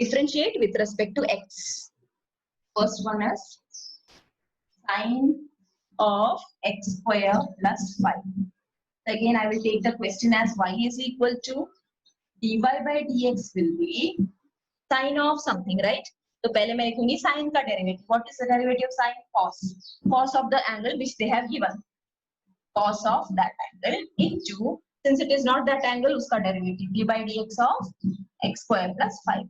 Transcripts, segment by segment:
Differentiate with respect to x. First one is sine of x square plus 5. Again, I will take the question as y is equal to dy by dx will be sine of something, right? तो पहले मैं लिखूंगी sine का derivative. What is the derivative of sine? Cos of the angle which they have given. Cos of that angle into, since it is not that angle, उसका derivative d by dx of x square plus 5.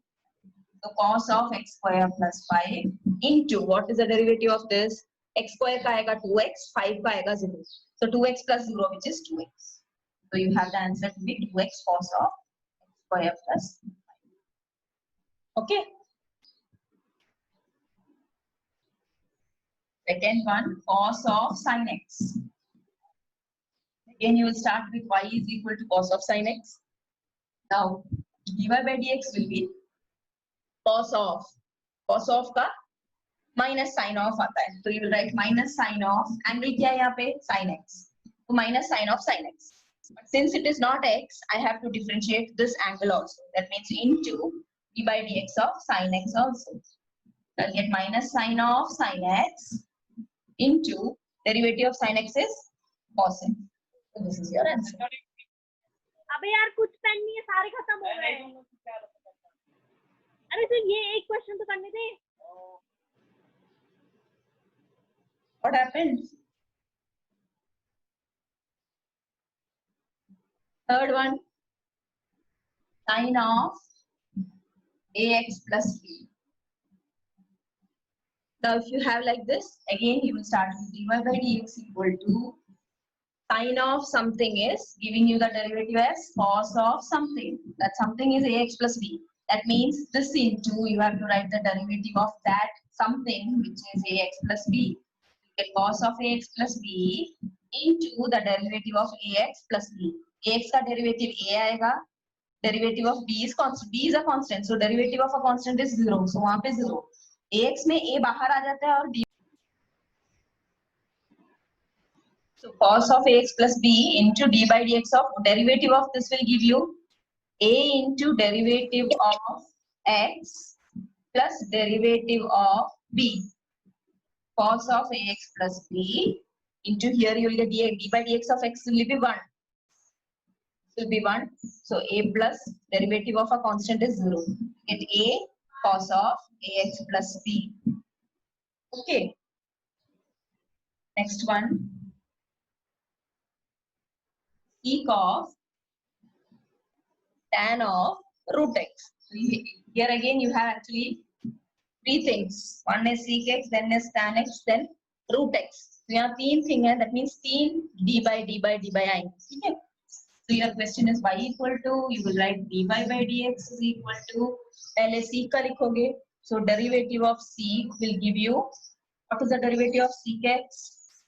So cos of x square plus 5 into, what is the derivative of this? X square का आएगा 2x, 5 का आएगा 0. So 2x plus 0 which is 2x. So you have the answer to be 2x cos of x square plus 5. Okay. Second one, cos of sin x. Again, you will start with y is equal to cos of sin x. Now, dy by dx will be cos of का minus sin of आता है. So you will write minus sin of, angle क्या है यहाँ पे? Sin x. So minus sin of sin x. But since it is not x, I have to differentiate this angle also. That means into d by dx of sin x also. So I'll get minus sin of sin x into derivative of sin x is cos x. So this is your answer. अबे यार कुछ pen नहीं है, सारे खत्म हो गए। अरे तो ये एक क्वेश्चन तो करने दे। What happened? Third one, sine of ax plus b. Now, if you have like this, again you will start with dy by dx equal to sine of something is giving you the derivative as cos of something. That something is ax plus b. That means this into, you have to write the derivative of that something which is ax plus b. You get cos of ax plus b into the derivative of ax plus b. Ax का derivative a आएगा. Derivative of b is constant. B is a constant. So derivative of a constant is 0. So वहाँ पे 0. ax में a बाहर आ जाता है और b. So cos of ax plus b into d by dx of derivative of this will give you a into derivative of x plus derivative of b. Cos of ax plus b into here you will get d by dx of x will be 1. Will be 1. So a plus derivative of a constant is 0. Get a cos of ax plus b. Okay. Next one. Sec of tan of root x. So here again you have actually three things. One is sec x, then is tan x, then root x. So यहाँ तीन thing है. That means तीन d by आएंगे. ठीक है? So your question is y equal to, you will write dy by dx is equal to, पहले sec का लिखोगे. So derivative of sec will give you, what is the derivative of sec x?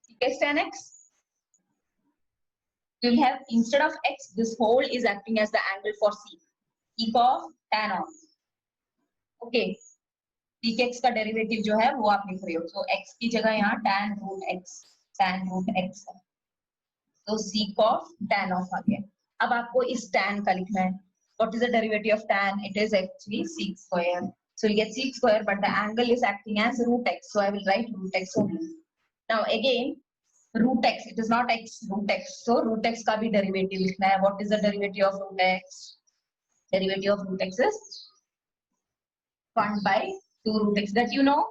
Sec x tan x. You will have, instead of x, this whole is acting as the angle for sec. Sec of tan of. Okay. sec x का derivative जो है वो आप लिख रहे हो. So x की जगह यहाँ tan root x है. तो sec of tan of आ गया. अब आपको इस tan का लिखना है. What is the derivative of tan? It is actually sec square. So you get sec square, but the angle is acting as root x. So I will write root x only. Now again, root x. It is not x, root x. So root x का भी derivative लिखना है. What is the derivative of root x? Derivative of root x is 1 by 2 root x. That you know.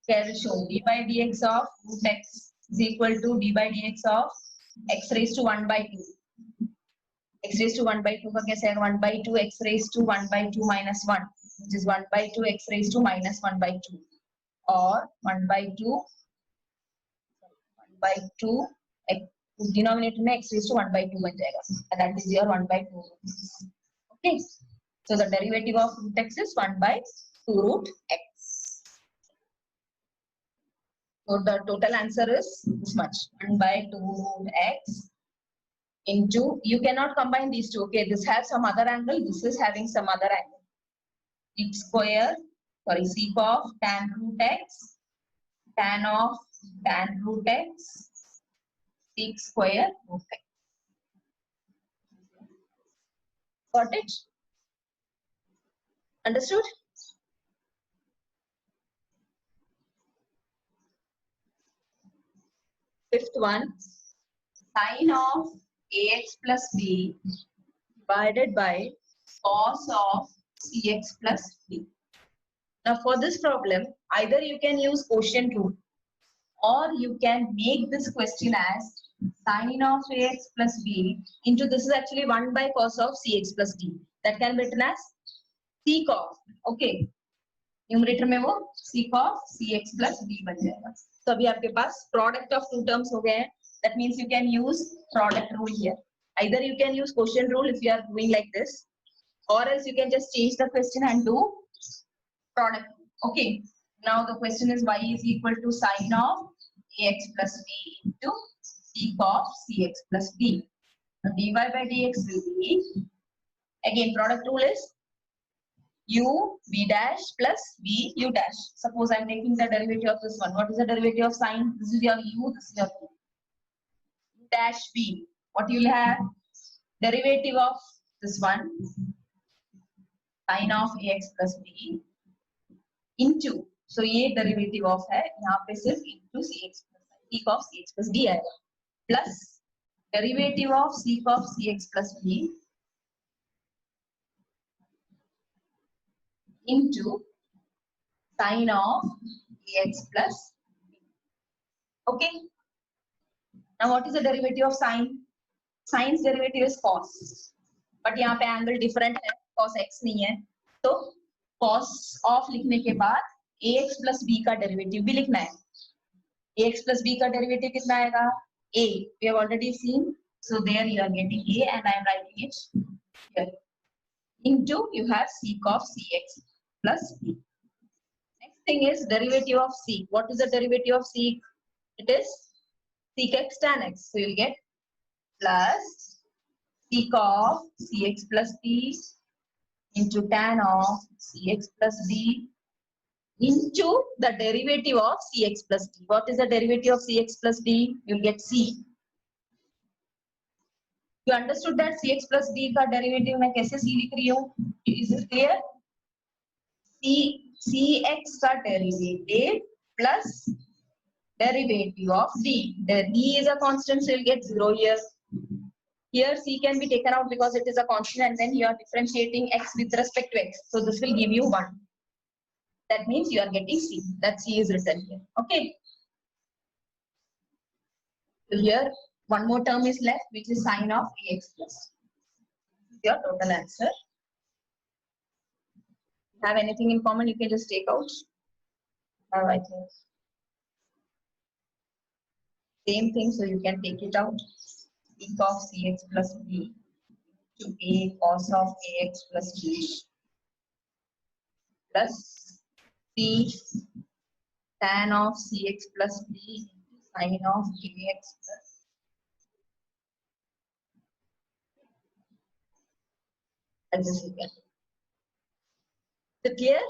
Okay, I will show d by dx of root x is equal to d by dx of x raised to 1 by 2. X raised to 1 by 2 का कैसे है? 1 by 2 x raised to 1 by 2 minus 1, which is 1 by 2 x raised to minus 1 by 2, or 1 by 2 x, denominator में x raised to 1 by 2 बन जाएगा. And that is your 1 by 2. Okay. So the derivative of root x is 1 by 2 root x. So the total answer is this much, 1 by 2 root x into, you cannot combine these two. Okay, this has some other angle, this is having some other angle. Sec of tan root x, tan of tan root x, sec square root x. Got it? Understood? Fifth one, sine of ax plus b divided by cos of cx plus b. Now for this problem, either you can use quotient rule or you can make this question as sine of ax plus b into, this is actually 1 by cos of cx plus d. That can be written as sec of, okay, numerator में वो sec of cx plus d बन जाएगा. तो अभी आपके पास product of two terms हो गए हैं. That means you can use product rule here. Either you can use quotient rule if you are doing like this, or else you can just change the question and do product. Okay. Now the question is y is equal to sine of ax plus b into sec of cx plus b. Now dy by dx will be, again product rule is u v dash plus v u dash. Suppose I am taking the derivative of this one. What is the derivative of sine? This is your u, this is your v. Dash v. What you will have? Derivative of this one, sine of ax plus b into, so ये derivative of है, यहाँ पे सिर्फ into cx plus sec of cx plus d आएगा, plus derivative of sec of cx plus b into sine of ax plus b. Okay. Now what is the derivative of sine? Sine's derivative is cos, but यहाँ पे angle different है, cos x नहीं है, तो cos of लिखने के बाद ax plus b का derivative भी लिखना है. ax plus b का derivative कितना आएगा? a. We have already seen, so there you are getting a and I am writing it here. Into, you have sec of cx plus b. Next thing is derivative of sec. What is the derivative of sec? It is sec x tan x. So you will get plus sec of cx plus b into tan of cx plus b into the derivative of cx plus d. What is the derivative of cx plus d? You will get c. You understood that cx plus d का derivative मैं कैसे c लिख रही हूँ? Is it clear? cx का derivative plus derivative of d. The d is a constant, so you'll get 0 here. Here c can be taken out because it is a constant, and then you are differentiating x with respect to x. So this will give you 1. That means you are getting c. That c is written here. Okay. So here one more term is left, which is sine of ax plus. This is your total answer. Have anything in common, you can just take out. I think same thing, so you can take it out. Sec of cx plus b to a cos of ax plus b plus c tan of cx plus b sine of ax plus. As this is it clear?